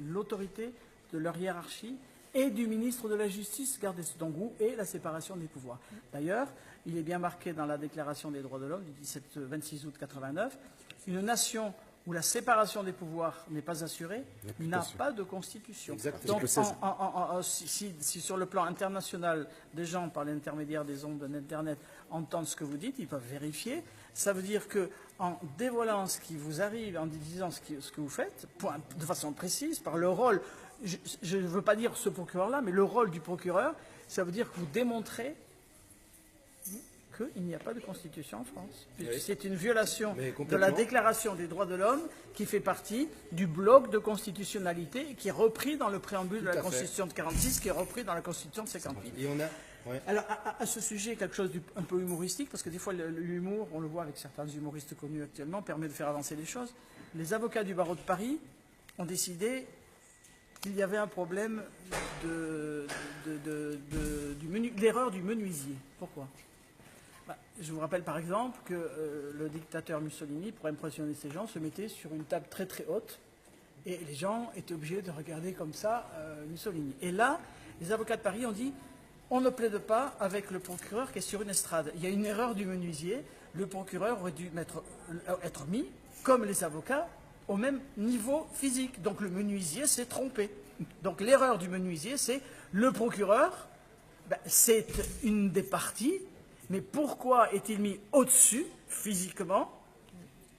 l'autorité de leur hiérarchie et du ministre de la Justice, garde des Sceaux, et la séparation des pouvoirs. D'ailleurs, il est bien marqué dans la Déclaration des droits de l'homme du 26 août 89, une nation où la séparation des pouvoirs n'est pas assurée n'a pas de constitution. Exactement. Donc, si sur le plan international, des gens, par l'intermédiaire des ondes d'Internet, entendent ce que vous dites, ils peuvent vérifier. Ça veut dire qu'en dévoilant ce qui vous arrive, en disant ce que vous faites, de façon précise, par le rôle, je ne veux pas dire ce procureur-là, mais le rôle du procureur, ça veut dire que vous démontrez qu'il n'y a pas de constitution en France. Oui. C'est une violation de la complètement. Déclaration des droits de l'homme qui fait partie du bloc de constitutionnalité et qui est repris dans le préambule de la Constitution de 46, qui est repris dans la Constitution de 58. Et on a... Ouais. Alors, à ce sujet, quelque chose d'un peu humoristique, parce que des fois, l'humour, on le voit avec certains humoristes connus actuellement, permet de faire avancer les choses. Les avocats du barreau de Paris ont décidé qu'il y avait un problème de l'erreur du menuisier. Pourquoi? Je vous rappelle par exemple que le dictateur Mussolini, pour impressionner ces gens, se mettait sur une table très très haute et les gens étaient obligés de regarder comme ça Mussolini. Et là, les avocats de Paris ont dit on ne plaide pas avec le procureur qui est sur une estrade. Il y a une erreur du menuisier. Le procureur aurait dû être mis, comme les avocats, au même niveau physique. Donc le menuisier s'est trompé. Donc l'erreur du menuisier, c'est le procureur, c'est une des parties, mais pourquoi est-il mis au-dessus, physiquement,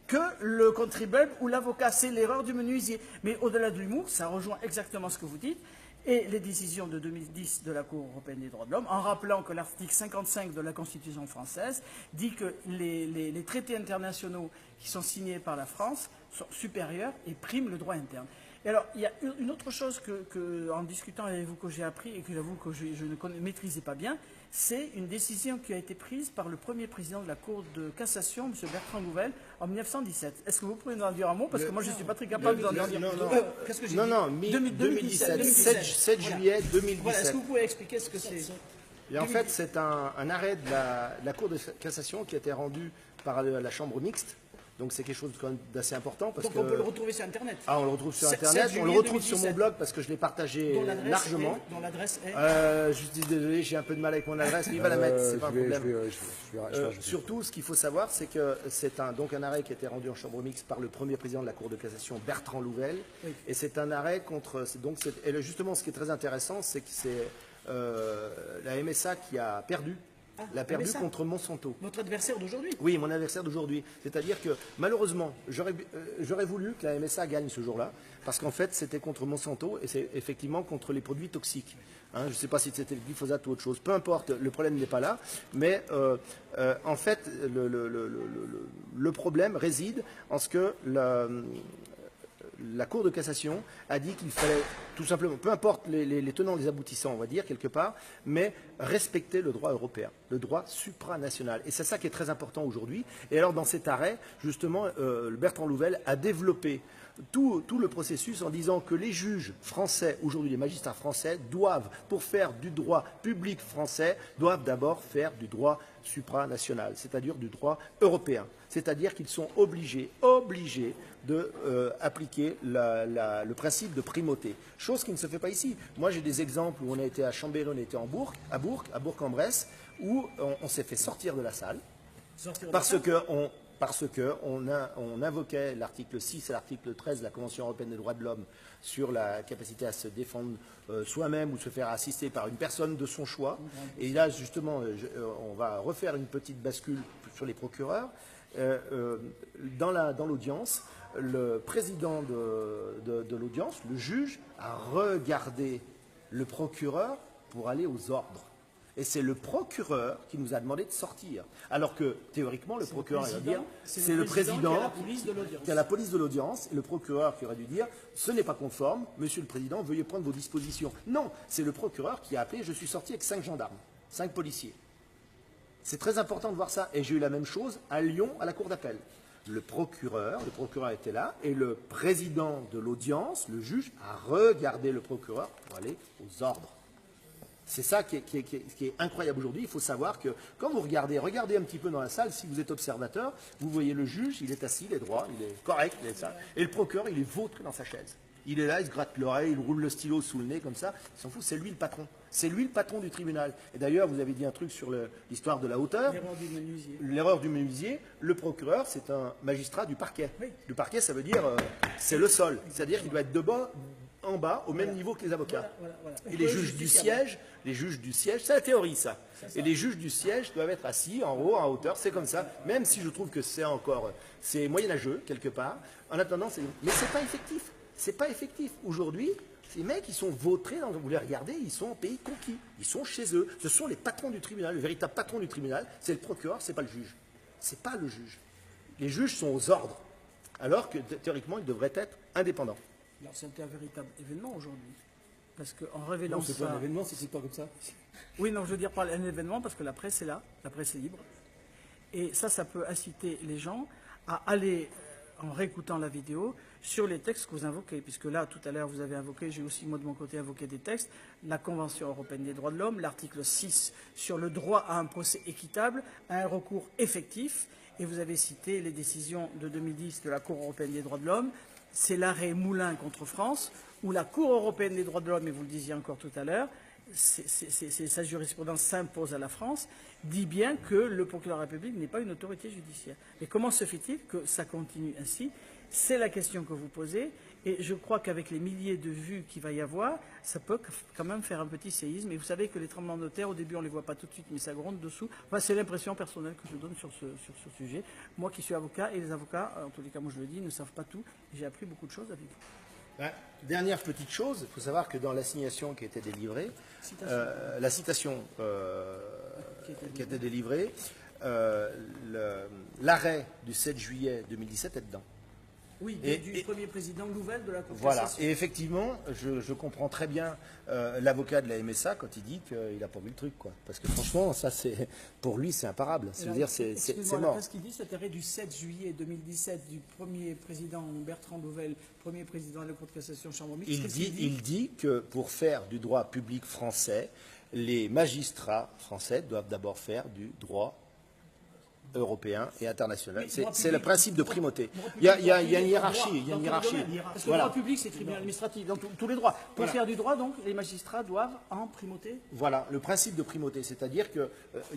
que le contribuable ou l'avocat? C'est l'erreur du menuisier. Mais au-delà de l'humour, ça rejoint exactement ce que vous dites, et les décisions de 2010 de la Cour européenne des droits de l'homme, en rappelant que l'article 55 de la Constitution française dit que les traités internationaux qui sont signés par la France sont supérieurs et priment le droit interne. Et alors, il y a une autre chose en discutant avec vous que j'ai appris et que j'avoue que je ne maîtrisais pas bien, c'est une décision qui a été prise par le premier président de la Cour de cassation, M. Bertrand Louvel, en 1917. Est-ce que vous pouvez nous en dire un mot? Parce que moi, je ne suis pas très capable d'en dire. Qu'est-ce que j'ai dit? Non, 2017, 7 juillet 2017. Voilà, est-ce que vous pouvez expliquer ce que c'est? Et en fait, c'est un arrêt de la Cour de cassation qui a été rendu par la Chambre mixte. Donc c'est quelque chose d'assez important. Parce Donc on peut le retrouver sur Internet. Ah, on le retrouve sur Internet, on le retrouve sur mon blog parce que je l'ai partagé largement. Dont l'adresse est je suis désolé, j'ai un peu de mal avec mon adresse, mais il va la mettre, c'est pas un problème. Surtout, ce qu'il faut savoir, c'est que c'est un arrêt qui a été rendu en chambre mixte par le premier président de la Cour de cassation, Bertrand Louvel. Oui. Et c'est un arrêt contre... Et justement, ce qui est très intéressant, c'est que c'est la MSA qui a perdu. L'a perdu contre Monsanto. Votre adversaire d'aujourd'hui? Oui, mon adversaire d'aujourd'hui. C'est-à-dire que, malheureusement, j'aurais voulu que la MSA gagne ce jour-là, parce qu'en fait, c'était contre Monsanto, et c'est effectivement contre les produits toxiques. Hein, je ne sais pas si c'était le glyphosate ou autre chose. Peu importe, le problème n'est pas là. Mais, en fait, le problème réside en ce que la Cour de cassation a dit qu'il fallait tout simplement, peu importe les tenants, les aboutissants, on va dire, quelque part, mais respecter le droit européen, le droit supranational. Et c'est ça qui est très important aujourd'hui. Et alors, dans cet arrêt, justement, Bertrand Louvel a développé tout le processus en disant que les juges français, aujourd'hui les magistrats français, doivent, pour faire du droit public français, doivent d'abord faire du droit supranational, c'est-à-dire du droit européen. C'est-à-dire qu'ils sont obligés d'appliquer le principe de primauté. Chose qui ne se fait pas ici. Moi, j'ai des exemples où on a été à Chambéry, on a été à Bourg-en-Bresse, où on s'est fait sortir de la salle parce qu'on invoquait l'article 6 et l'article 13 de la Convention européenne des droits de l'homme sur la capacité à se défendre soi-même ou se faire assister par une personne de son choix. Et là, justement, on va refaire une petite bascule sur les procureurs. Dans l'audience, le président de l'audience, le juge, a regardé le procureur pour aller aux ordres. Et c'est le procureur qui nous a demandé de sortir. Alors que, théoriquement, le procureur va dire, c'est le président qui a la police de l'audience, et le procureur qui aurait dû dire, ce n'est pas conforme, monsieur le président, veuillez prendre vos dispositions. Non, c'est le procureur qui a appelé, je suis sorti avec 5 gendarmes, 5 policiers. C'est très important de voir ça. Et j'ai eu la même chose à Lyon, à la cour d'appel. Le procureur était là, et le président de l'audience, le juge, a regardé le procureur pour aller aux ordres. C'est ça qui est incroyable aujourd'hui. Il faut savoir que quand vous regardez un petit peu dans la salle, si vous êtes observateur, vous voyez le juge, il est assis, il est droit, il est correct, il est ça. Et le procureur, il est vautré dans sa chaise. Il est là, il se gratte l'oreille, il roule le stylo sous le nez comme ça. Il s'en fout, c'est lui le patron. C'est lui le patron du tribunal. Et d'ailleurs, vous avez dit un truc sur l'histoire de la hauteur. L'erreur du menuisier. L'erreur du menuisier. Le procureur, c'est un magistrat du parquet. Oui. Le parquet, ça veut dire, c'est le sol. C'est-à-dire qu'il doit être de bas en bas, au même niveau que les avocats. Voilà. Et les juges du siège, c'est la théorie, ça. Et les juges du siège doivent être assis en haut, en hauteur, c'est comme ça. Même si je trouve que c'est moyenâgeux, quelque part. En attendant, mais c'est pas effectif. C'est pas effectif. Aujourd'hui, Ces mecs, ils sont vautrés, vous les regardez, ils sont en pays conquis. Ils sont chez eux. Ce sont les patrons du tribunal. Le véritable patron du tribunal, c'est le procureur, c'est pas le juge. C'est pas le juge. Les juges sont aux ordres, alors que théoriquement, ils devraient être indépendants. Alors c'était un véritable événement aujourd'hui. Parce qu'en révélant non, c'est pas un événement, c'est pas comme ça. Oui, non, je veux dire pas un événement, parce que la presse est là, la presse est libre. Et ça peut inciter les gens à aller, en réécoutant la vidéo, sur les textes que vous invoquez. Puisque là, tout à l'heure, vous avez invoqué, j'ai aussi, moi, de mon côté, invoqué des textes, la Convention européenne des droits de l'homme, l'article 6 sur le droit à un procès équitable, à un recours effectif, et vous avez cité les décisions de 2010 de la Cour européenne des droits de l'homme. C'est l'arrêt Moulin contre France, où la Cour européenne des droits de l'homme, et vous le disiez encore tout à l'heure, sa jurisprudence s'impose à la France, dit bien que le procureur de la République n'est pas une autorité judiciaire. Mais comment se fait-il que ça continue ainsi? C'est la question que vous posez, et je crois qu'avec les milliers de vues qu'il va y avoir, ça peut quand même faire un petit séisme. Et vous savez que les tremblements de terre, au début, on ne les voit pas tout de suite, mais ça gronde dessous. Enfin, c'est l'impression personnelle que je donne sur ce sujet. Moi qui suis avocat, et les avocats, en tous les cas, moi je le dis, ne savent pas tout. J'ai appris beaucoup de choses avec vous. Dernière petite chose, il faut savoir que dans l'assignation qui a été délivrée, la citation qui a été délivrée, l'arrêt du 7 juillet 2017 est dedans. Oui, du premier président Louvel de la Cour de Voilà, cassation. et effectivement, je comprends très bien l'avocat de la MSA quand il dit qu'il n'a pas vu le truc, quoi. Parce que franchement, ça, pour lui, c'est imparable. C'est mort. Qu'est-ce qu'il dit, cet arrêt du 7 juillet 2017 du premier président Bertrand Louvel, premier président de la Cour de cassation Chambre mixte? Il dit que pour faire du droit public français, les magistrats français doivent d'abord faire du droit européen et international. C'est le principe de primauté. Il y a une hiérarchie. Parce que le droit public, c'est tribunal administratif, dans tous les droits. Pour faire du droit, donc, les magistrats doivent en primauté. Voilà, le principe de primauté, c'est-à-dire qu'il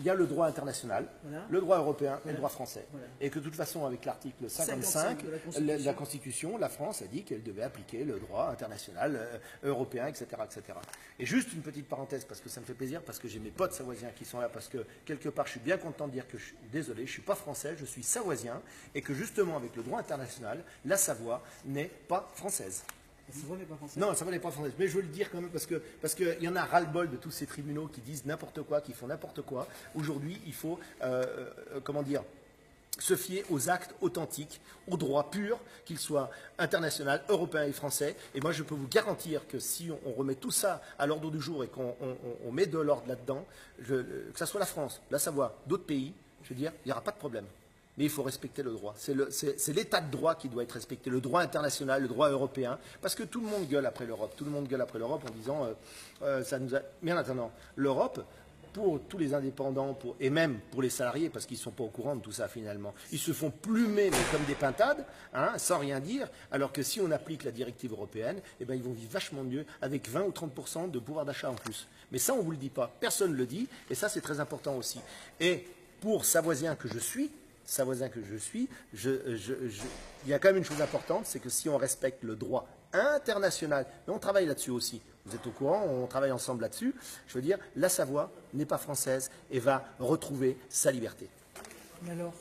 y a le droit international, le droit européen et le droit français. Et que de toute façon, avec l'article 55 de la Constitution, la France a dit qu'elle devait appliquer le droit international, européen, etc., etc. Et juste une petite parenthèse, parce que ça me fait plaisir, parce que j'ai mes potes savoisiens qui sont là, parce que quelque part, je suis bien content de dire que désolé, je ne suis pas français, je suis savoisien, et que justement, avec le droit international, la Savoie n'est pas française. La Savoie n'est pas française. Non, la Savoie n'est pas française. Mais je veux le dire quand même, parce qu'il y en a ras-le-bol de tous ces tribunaux qui disent n'importe quoi, qui font n'importe quoi. Aujourd'hui, il faut, se fier aux actes authentiques, au droit pur, qu'il soit international, européen et français. Et moi, je peux vous garantir que si on remet tout ça à l'ordre du jour et qu'on met de l'ordre là-dedans, que ce soit la France, la Savoie, d'autres pays, je veux dire, il n'y aura pas de problème. Mais il faut respecter le droit. C'est l'état de droit qui doit être respecté, le droit international, le droit européen, parce que tout le monde gueule après l'Europe. Tout le monde gueule après l'Europe en disant ça nous a... Mais en attendant, l'Europe, pour tous les indépendants, et même pour les salariés, parce qu'ils ne sont pas au courant de tout ça finalement, ils se font plumer mais comme des pintades, hein, sans rien dire, alors que si on applique la directive européenne, eh ben, ils vont vivre vachement mieux avec 20 ou 30% de pouvoir d'achat en plus. Mais ça, on ne vous le dit pas, personne ne le dit, et ça, c'est très important aussi. Et pour Savoisien que je suis, il y a quand même une chose importante, c'est que si on respecte le droit international, mais on travaille là-dessus aussi, vous êtes au courant, on travaille ensemble là-dessus, je veux dire, la Savoie n'est pas française et va retrouver sa liberté. Mais alors,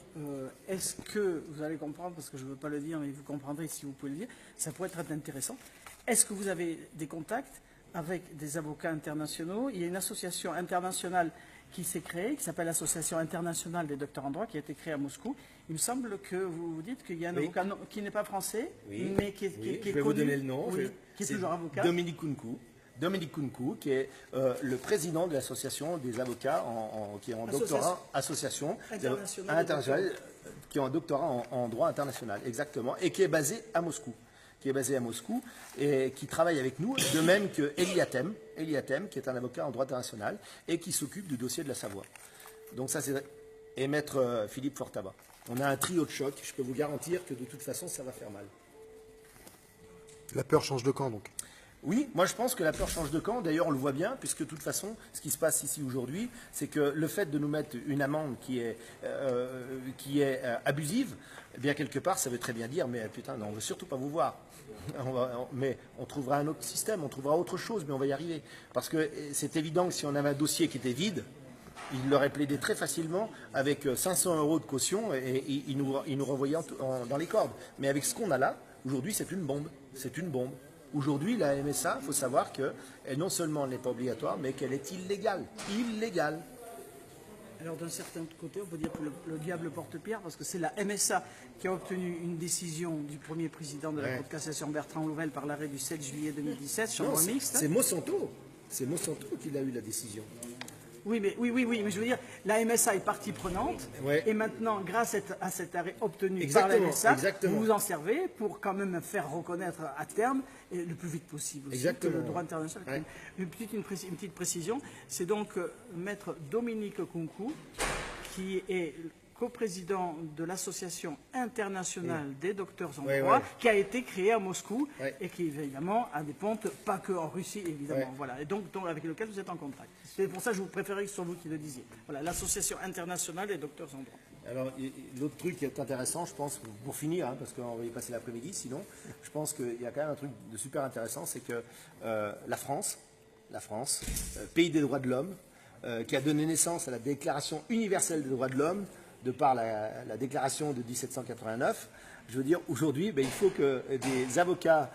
est-ce que, vous allez comprendre, parce que je ne veux pas le dire, mais vous comprendrez si vous pouvez le dire, ça pourrait être intéressant, est-ce que vous avez des contacts avec des avocats internationaux? Il y a une association internationale qui s'est créée, qui s'appelle l'Association internationale des docteurs en droit, qui a été créée à Moscou. Il me semble que vous vous dites qu'il y a un avocat qui n'est pas français, mais qui est connu. Je vais vous donner le nom. Qui est toujours avocat. Dominique Kounkou, qui est le président de l'association des avocats qui est en doctorat, association internationale, qui est en doctorat en droit international, exactement, et qui est basé à Moscou. Et qui travaille avec nous, de même que Eliatem, qui est un avocat en droit international et qui s'occupe du dossier de la Savoie. Donc ça, c'est... Et maître Philippe Fortava. On a un trio de choc, je peux vous garantir que de toute façon, ça va faire mal. La peur change de camp, donc. Oui, moi je pense que la peur change de camp. D'ailleurs, on le voit bien, puisque de toute façon, ce qui se passe ici aujourd'hui, c'est que le fait de nous mettre une amende qui est abusive, eh bien quelque part, ça veut très bien dire, mais putain, non, on ne veut surtout pas vous voir. Mais on trouvera un autre système, on trouvera autre chose, mais on va y arriver. Parce que c'est évident que si on avait un dossier qui était vide, il l'aurait plaidé très facilement avec 500 € de caution et il nous renvoyait dans les cordes. Mais avec ce qu'on a là, aujourd'hui, c'est une bombe. C'est une bombe. Aujourd'hui, la MSA, il faut savoir qu'elle non seulement n'est pas obligatoire, mais qu'elle est illégale. Illégale. Alors d'un certain côté, on peut dire que le diable porte pierre, parce que c'est la MSA qui a obtenu une décision du premier président de la Cour de cassation, Bertrand Louvel, par l'arrêt du 7 juillet 2017, chambre mixte. C'est Monsanto. C'est Monsanto qui a eu la décision. Oui, mais je veux dire, la MSA est partie prenante, et maintenant, grâce à cet arrêt obtenu par la MSA, vous vous en servez pour quand même faire reconnaître à terme, et le plus vite possible aussi, que le droit international. Une petite précision, c'est donc maître Dominique Kounkou, qui est coprésident de l'Association internationale des docteurs en droit, qui a été créée à Moscou et qui évidemment a des pontes, pas que en Russie évidemment, voilà, et donc avec lequel vous êtes en contact. C'est pour ça que je vous préférais que ce soit vous qui le disiez. Voilà, l'Association internationale des docteurs en droit. Alors l'autre truc qui est intéressant, je pense, pour finir, hein, parce qu'on va y passer l'après-midi, sinon, je pense qu'il y a quand même un truc de super intéressant, c'est que la France, pays des droits de l'homme, qui a donné naissance à la Déclaration universelle des droits de l'homme, de par la déclaration de 1789, je veux dire, aujourd'hui, il faut que des avocats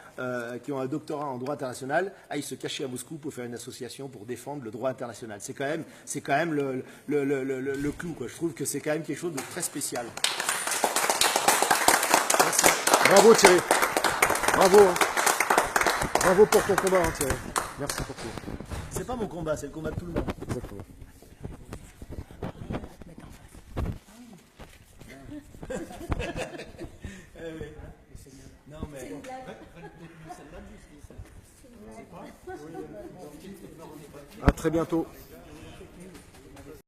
qui ont un doctorat en droit international aillent se cacher à Moscou pour faire une association pour défendre le droit international. C'est quand même le clou, quoi. Je trouve que c'est quand même quelque chose de très spécial. Merci. Bravo Thierry. Bravo. Bravo pour ton combat, hein, Thierry. Merci pour tout. C'est pas mon combat, c'est le combat de tout le monde. Exactement. Non mais... À très bientôt.